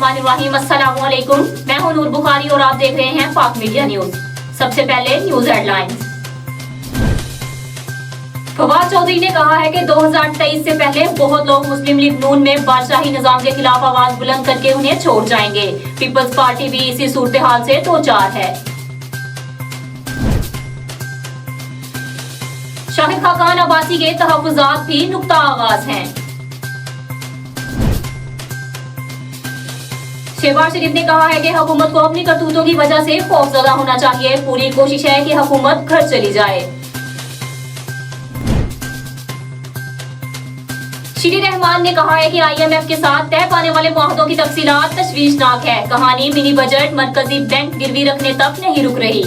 बिस्मिल्लाहिर्रहमानिर्रहीम। अस्सलामु अलैकुम। मैं हूं नूर बुखारी और आप देख रहे हैं पाक मीडिया न्यूज। सबसे पहले न्यूज हेडलाइंस। फवाद चौधरी ने कहा है कि 2023 से पहले बहुत लोग मुस्लिम लीग नून में बादशाही निजाम के खिलाफ आवाज बुलंद करके उन्हें छोड़ जाएंगे। पीपल्स पार्टी भी इसी सूरत हाल से दो चार है। शाहिद खाकान अब्बासी के तहफ्फुज़ात भी नुक्ता आगाज हैं। शहबाज शरीफ ने कहा है कि हुकूमत को अपनी करतूतों की वजह से खौफजदा होना चाहिए। पूरी कोशिश है कि हुकूमत घर चली जाए। शीरी रहमान ने कहा है कि IMF के साथ तय पाने वाले मुआहदों की तफसीलात तशवीशनाक है। कहानी मिनी बजट मरकजी बैंक गिरवी रखने तक नहीं रुक रही।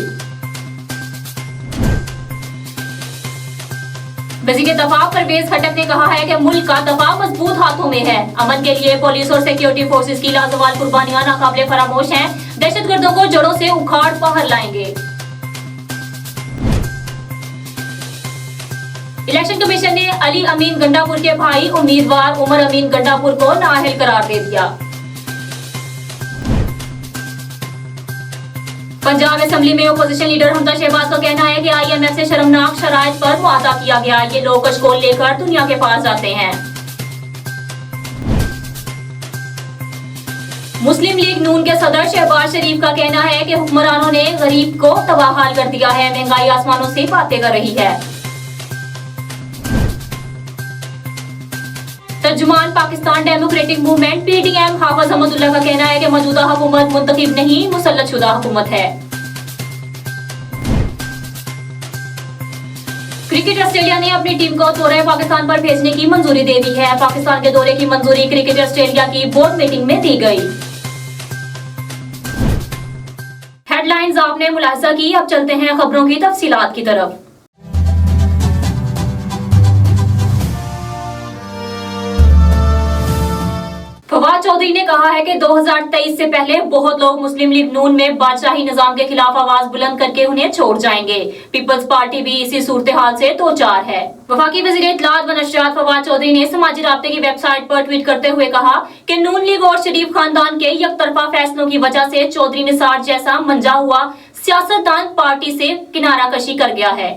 वज़ीर दफा परवेज खट्टक ने कहा है कि मुल्क का दफा मजबूत हाथों में है। अमन के लिए पुलिस और सिक्योरिटी फोर्सेस की लाजवाल कुर्बानियां नाकाबिले फरामोश हैं। दहशतगर्दों को जड़ों से उखाड़ बाहर लाएंगे। इलेक्शन कमीशन ने अली अमीन गंडापुर के भाई उम्मीदवार उमर अमीन गंडापुर को नाअहल करार दे दिया। पंजाब असेंबली में अपोजिशन लीडर हमजा शहबाज का कहना है कि IMF से शर्मनाक शराइत पर मुआहदा किया गया। ये लोग कशकोल लेकर दुनिया के पास जाते हैं। मुस्लिम लीग नून के सदर शहबाज शरीफ का कहना है कि हुक्मरानों ने गरीब को तबाहाल कर दिया है। महंगाई आसमानों से बातें कर रही है। तर्जुमान पाकिस्तान डेमोक्रेटिक मूवमेंट PDM हाफिज अहमदुल्ला का कहना है कि मौजूदा हुकूमत मुंतखब नहीं मुसल्लत शुदा हुकूमत है। क्रिकेट ऑस्ट्रेलिया ने अपनी टीम को दौरे पाकिस्तान पर भेजने की मंजूरी दे दी है। पाकिस्तान के दौरे की मंजूरी क्रिकेट ऑस्ट्रेलिया की बोर्ड मीटिंग में दी गई। हेडलाइंस आपने मुलाहिजा की। अब चलते हैं खबरों की तफसीलात की तरफ। फवाद चौधरी ने कहा है कि 2023 से पहले बहुत लोग मुस्लिम लीग नून में बादशाही निजाम के खिलाफ आवाज बुलंद करके उन्हें छोड़ जाएंगे। पीपल्स पार्टी भी इसी सूरत हाल से दो चार है। वफाकी वज़ीर इत्तलात व नशरियात फवाद चौधरी ने समाजी राब्ते की वेबसाइट पर ट्वीट करते हुए कहा कि नून लीग और शरीफ खानदान के यकतरफा फैसलों की वजह से चौधरी निसार जैसा मंजा हुआ सियासतदान पार्टी से किनारा कशी कर गया है।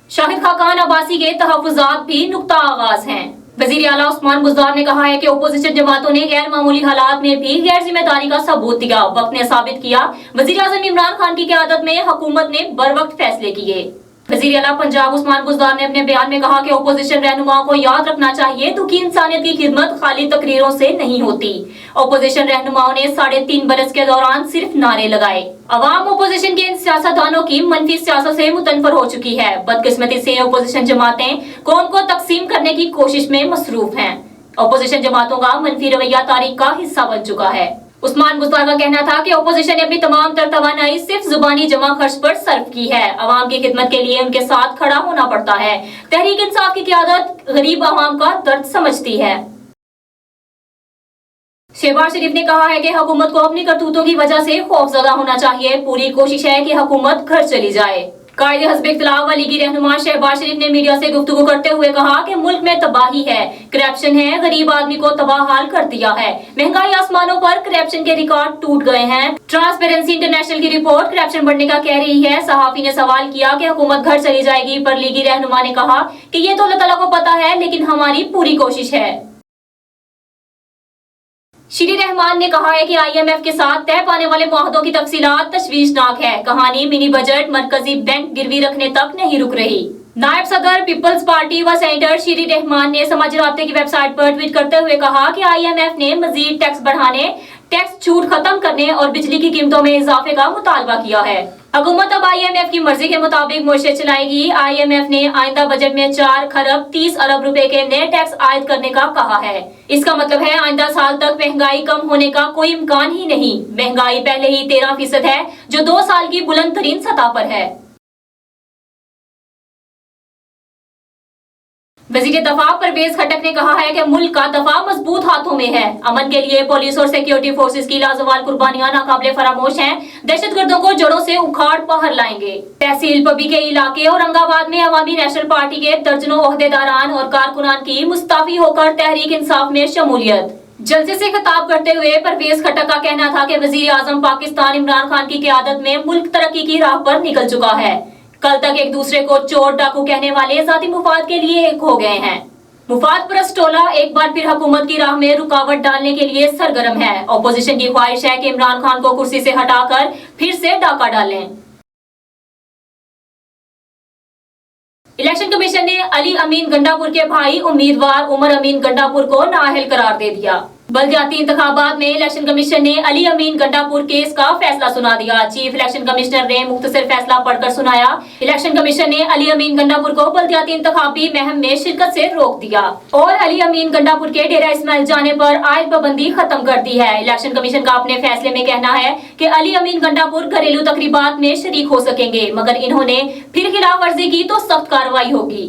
शाहिद खाकान अब्बासी के तहफ्फुज़ात भी नुक्ता आगाज हैं। वज़ीर आला उस्मान बुज़दार ने कहा है कि ओपोजिशन जमातों ने गैर मामूली हालात में भी गैर जिम्मेदारी का सबूत दिया। वक्त ने साबित किया वज़ीर आज़म इमरान खान की क़यादत में हुकूमत ने बरवक्त फैसले किए। वज़ीर आला पंजाब उस्मान बुज़दार ने अपने बयान में कहा कि ओपोजिशन रहनुमाओं को याद रखना चाहिए दुखी इंसानियत की खिदमत खाली तकरीरों से नहीं होती। ओपोजिशन रहनुमाओं ने 3.5 बरस के दौरान सिर्फ नारे लगाए। अवाम ओपोजिशन के इन सियासतदानों की मनफी सियासत से मुतनफर हो चुकी है। बदकिस्मती से ओपोजिशन जमातें कौम को तकसीम करने की कोशिश में मसरूफ हैं। ओपोजिशन जमातों का मनफी रवैया तारीख का हिस्सा बन चुका है। उस्मान बुज़दार का कहना था कि ओपोजिशन ने अपनी तमाम तर तवानाई सिर्फ जुबानी जमा खर्च पर सर्फ की है। अवाम की खिदमत के लिए उनके साथ खड़ा होना पड़ता है। तहरीक इंसाफ की क़यादत गरीब अवाम का दर्द समझती है। शहबाज शरीफ ने कहा है कि हुकूमत को अपनी करतूतों की वजह से खौफजदा होना चाहिए। पूरी कोशिश है कि हुकूमत घर चली जाए। कायदे हस्ब इख्तिलाफ वाली की रहनुमा शहबाज शरीफ ने मीडिया से गुफ्तगू करते हुए कहा कि मुल्क में तबाही है, करप्शन है, गरीब आदमी को तबाहाल कर दिया है। महंगाई आसमानों पर, करप्शन के रिकॉर्ड टूट गए हैं। ट्रांसपेरेंसी इंटरनेशनल की रिपोर्ट करप्शन बढ़ने का कह रही है। सहाफी ने सवाल किया कि हुकूमत घर चली जाएगी, पर लीगी रहनुमा ने कहा कि ये तो अल्लाह ताला को पता है, लेकिन हमारी पूरी कोशिश है। शीरी रहमान ने कहा है कि IMF के साथ तय पाने वाले मुआहदों की तफसीलात तशवीशनाक है। कहानी मिनी बजट मरकजी बैंक गिरवी रखने तक नहीं रुक रही। नायब सदर पीपल्स पार्टी व सेनेटर शीरी रहमान ने समाजी राब्ते की वेबसाइट पर ट्वीट करते हुए कहा कि IMF ने मजीद टैक्स बढ़ाने, टैक्स छूट खत्म करने और बिजली की कीमतों में इजाफे का मुतालबा किया है। हुकूमत अब IMF की मर्जी के मुताबिक मुआशरे चलाएगी। IMF ने आइंदा बजट में 4 खरब 30 अरब रुपए के नए टैक्स आयद करने का कहा है। इसका मतलब है आइंदा साल तक महंगाई कम होने का कोई इम्कान ही नहीं। महंगाई पहले ही 13% है, जो 2 साल की बुलंद तरीन सतह पर है। वज़ीर दफा परवेज खट्टक ने कहा है कि मुल्क का दफा मजबूत हाथों में है। अमन के लिए पुलिस और सिक्योरिटी फोर्सेस की लाजवाल कुर्बानियां नाकाबिले फरामोश हैं। दहशतगर्दों को जड़ों से उखाड़ बाहर लाएंगे। तहसील पबी के इलाके औरंगाबाद में अवामी नेशनल पार्टी के दर्जनों ओहदेदारान और कारकुनान की मुस्ताफी होकर तहरीक इंसाफ में शमूलियत। जलसे से खिताब करते हुए परवेज खट्टक का कहना था कि वजीर आजम पाकिस्तान इमरान खान की क़यादत में मुल्क तरक्की की राह पर निकल चुका है। कल तक एक दूसरे को चोर डाकू कहने वाले जाती मुफाद के लिए एक हो गए हैं। मुफाद परस्त टोला एक बार फिर हुकूमत की राह में रुकावट डालने के लिए सरगर्म है। अपोजिशन की ख्वाहिश है कि इमरान खान को कुर्सी से हटाकर फिर से डाका डालें। इलेक्शन कमीशन ने अली अमीन गंडापुर के भाई उम्मीदवार उमर अमीन गंडापुर को नाअहल करार दे दिया। बल्दियाती इंतखाबात में इलेक्शन कमीशन ने अली अमीन गंडापुर केस का फैसला सुना दिया। चीफ इलेक्शन कमिश्नर ने मुख्तसर फैसला पढ़कर सुनाया। इलेक्शन कमीशन ने अली अमीन गंडापुर को बल्दियाती इंतखाबी मुहिम में शिरकत से रोक दिया और अली अमीन गंडापुर के डेरा इस्माइल जाने पर आयद पाबंदी खत्म कर दी है। इलेक्शन कमीशन का अपने फैसले में कहना है कि अली अमीन गंडापुर घरेलू तकरीबात में शरीक हो सकेंगे, मगर इन्होंने फिर खिलाफ वर्जी की तो सख्त कार्रवाई होगी।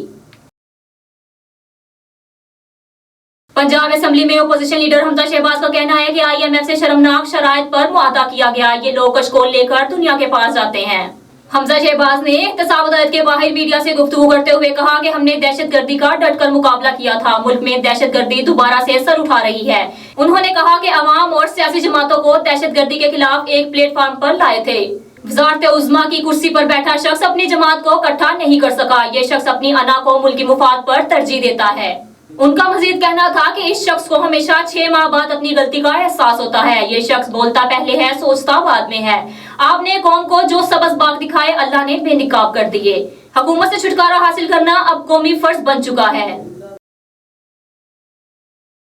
पंजाब असेंबली में अपोजिशन लीडर हमजा शहबाज का कहना है कि IMF से शर्मनाक शराइत पर मुआहदा किया गया। ये लोग कशकोल लेकर दुनिया के पास जाते हैं। हमजा शहबाज ने एहतसाब अदालत के बाहर मीडिया से गुफ्तगू करते हुए कहा कि हमने दहशतगर्दी का डटकर मुकाबला किया था। मुल्क में दहशतगर्दी दोबारा से सर उठा रही है। उन्होंने कहा कि अवाम और सियासी जमातों को दहशतगर्दी के खिलाफ एक प्लेटफॉर्म पर लाए थे। वज़ारत उज़्मा की कुर्सी पर बैठा शख्स अपनी जमात को इकट्ठा नहीं कर सका। ये शख्स अपनी अना को मुल्की मुफाद पर तरजीह देता है। उनका मजीद कहना था कि इस शख्स को हमेशा 6 माह बाद अपनी गलती का एहसास होता है। ये शख्स बोलता पहले है, सोचता बाद में है। आपने कौम को जो सबज बाग दिखाए, अल्लाह ने बेनिकाब कर दिए। हुकूमत से छुटकारा हासिल करना अब कौमी फर्ज बन चुका है।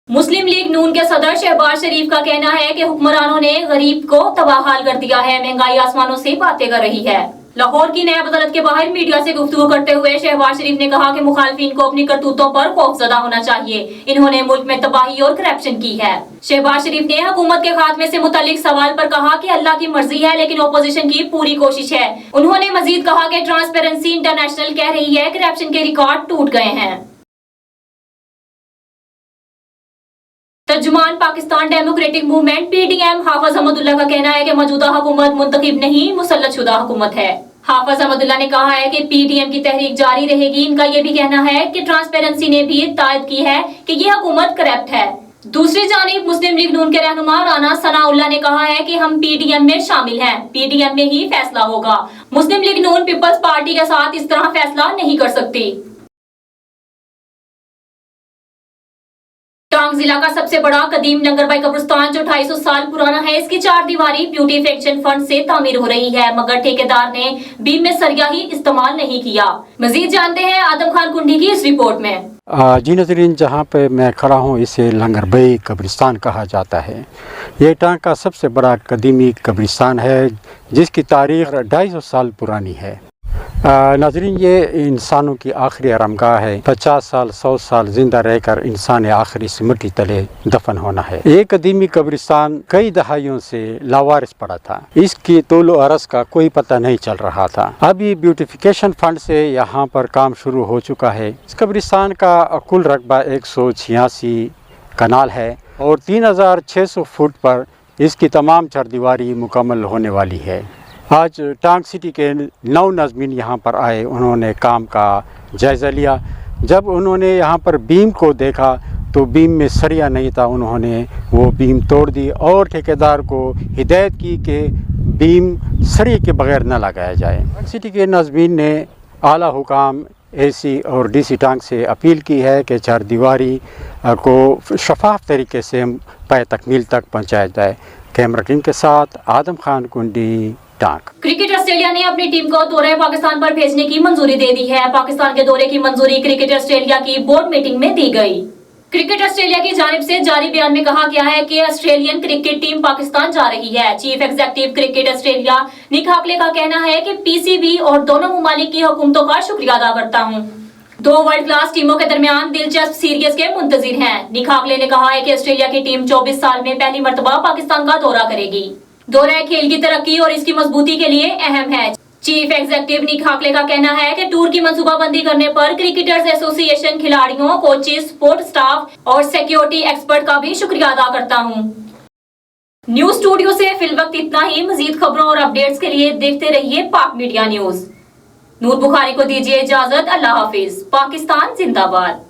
मुस्लिम लीग नून के सदर शहबाज शरीफ का कहना है कि हुक्मरानों ने गरीब को तबाहाल कर दिया है। महंगाई आसमानों से बातें कर रही है। लाहौर की नायब अदालत के बाहर मीडिया से गुफ्तगू करते हुए शहबाज शरीफ ने कहा कि मुखालफिन को अपनी करतूतों पर खौफजदा होना चाहिए। इन्होंने मुल्क में तबाही और करप्शन की है। शहबाज शरीफ ने हुकूमत के खात्मे से मुतालिक सवाल पर कहा कि अल्लाह की मर्जी है, लेकिन अपोजिशन की पूरी कोशिश है। उन्होंने मजीद कहा कि ट्रांसपेरेंसी इंटरनेशनल कह रही है करप्शन के रिकॉर्ड टूट गए हैं। तर्जुमान पाकिस्तान डेमोक्रेटिक मूवमेंट PDM हाफिज अहमदुल्लाह का कहना है कि मौजूदा हुकूमत मुंतखब नहीं, मुसल्लत शुदा हुकूमत है। हाफिज अहमदुल्लाह ने कहा है कि PDM की तहरीक जारी रहेगी। इनका ये भी कहना है कि ट्रांसपेरेंसी ने भी तायद की है कि ये हुकूमत करप्ट है। दूसरी जानिब मुस्लिम लीग नून के रहनुमा राना सनाउल्लाह ने कहा है कि हम PDM में शामिल हैं, PDM में ही फैसला होगा। मुस्लिम लीग नून पीपल्स पार्टी के साथ इस तरह फैसला नहीं कर सकती। टांग जिला का सबसे बड़ा कदीम नंगरबाई कब्रिस्तान जो 250 साल पुराना है, इसकी 4 दीवारी ब्यूटिफिकेशन फंड से तामीर हो रही है, मगर ठेकेदार ने बीम में सरिया ही इस्तेमाल नहीं किया। मजीद जानते हैं आदम खान कुंडी की इस रिपोर्ट में। जी नज़रीन, जहाँ पे मैं खड़ा हूँ इसे लंगरबाई कब्रिस्तान कहा जाता है। ये टांग का सबसे बड़ा कदीमी कब्रिस्तान है जिसकी तारीख 250 साल पुरानी है। नाज़रीन, ये इंसानों की आखिरी आरामगाह है। 50 साल 100 साल जिंदा रहकर इंसान आखिरी से मिट्टी तले दफन होना है। ये कदीमी कब्रिस्तान कई दहाइयों से लावारिस पड़ा था। इसकी तोलो अरस का कोई पता नहीं चल रहा था। अभी ब्यूटिफिकेशन फंड से यहाँ पर काम शुरू हो चुका है। इस कब्रिस्तान का कुल रकबा 186 कनाल है और 3600 फुट पर इसकी तमाम चरदीवारी मुकम्मल होने वाली है। आज टांग सिटी के 9 नाज़मीन यहाँ पर आए। उन्होंने काम का जायज़ा लिया। जब उन्होंने यहाँ पर बीम को देखा तो बीम में सरिया नहीं था। उन्होंने वो बीम तोड़ दी और ठेकेदार को हिदायत की कि बीम सरिये के बगैर न लगाया जाए। टांग सिटी के नाज़मीन ने आला हुकाम AC और DC टांग से अपील की है कि चरदीवारी को शफाफ तरीके से पाए तकमील तक पहुँचाया जाए। कैमरा टीम के साथ आदम खान कुंडी, टांग। क्रिकेट ऑस्ट्रेलिया ने अपनी टीम को दौरे पाकिस्तान पर भेजने की मंजूरी दे दी है। पाकिस्तान के दौरे की मंजूरी क्रिकेट ऑस्ट्रेलिया की बोर्ड मीटिंग में दी गई। क्रिकेट ऑस्ट्रेलिया की जानिब से जारी बयान में कहा गया है कि ऑस्ट्रेलियन क्रिकेट टीम पाकिस्तान जा रही है। चीफ एग्जीक्यूटिव क्रिकेट ऑस्ट्रेलिया निक हाकले का कहना है कि PCB और दोनों ममालिक की हुकूमतों का शुक्रिया अदा करता हूँ। 2 वर्ल्ड क्लास टीमों के दरमियान दिलचस्प सीरीज के मुंतजिर हैं। निक हाकले ने कहा है कि ऑस्ट्रेलिया की टीम 24 साल में पहली मर्तबा पाकिस्तान का दौरा करेगी। दौरा खेल की तरक्की और इसकी मजबूती के लिए अहम है। चीफ एग्जीक्यूटिव निक हाकले का कहना है कि टूर की मंसूबाबंदी करने पर क्रिकेटर्स एसोसिएशन, खिलाड़ियों, कोचेस, स्पोर्ट स्टाफ और सिक्योरिटी एक्सपर्ट का भी शुक्रिया अदा करता हूं। न्यूज स्टूडियो से फिलवक्त इतना ही। मजीद खबरों और अपडेट्स के लिए देखते रहिए पाक मीडिया न्यूज। नूर बुखारी को दीजिए इजाजत। अल्लाह हाफिज। पाकिस्तान जिंदाबाद।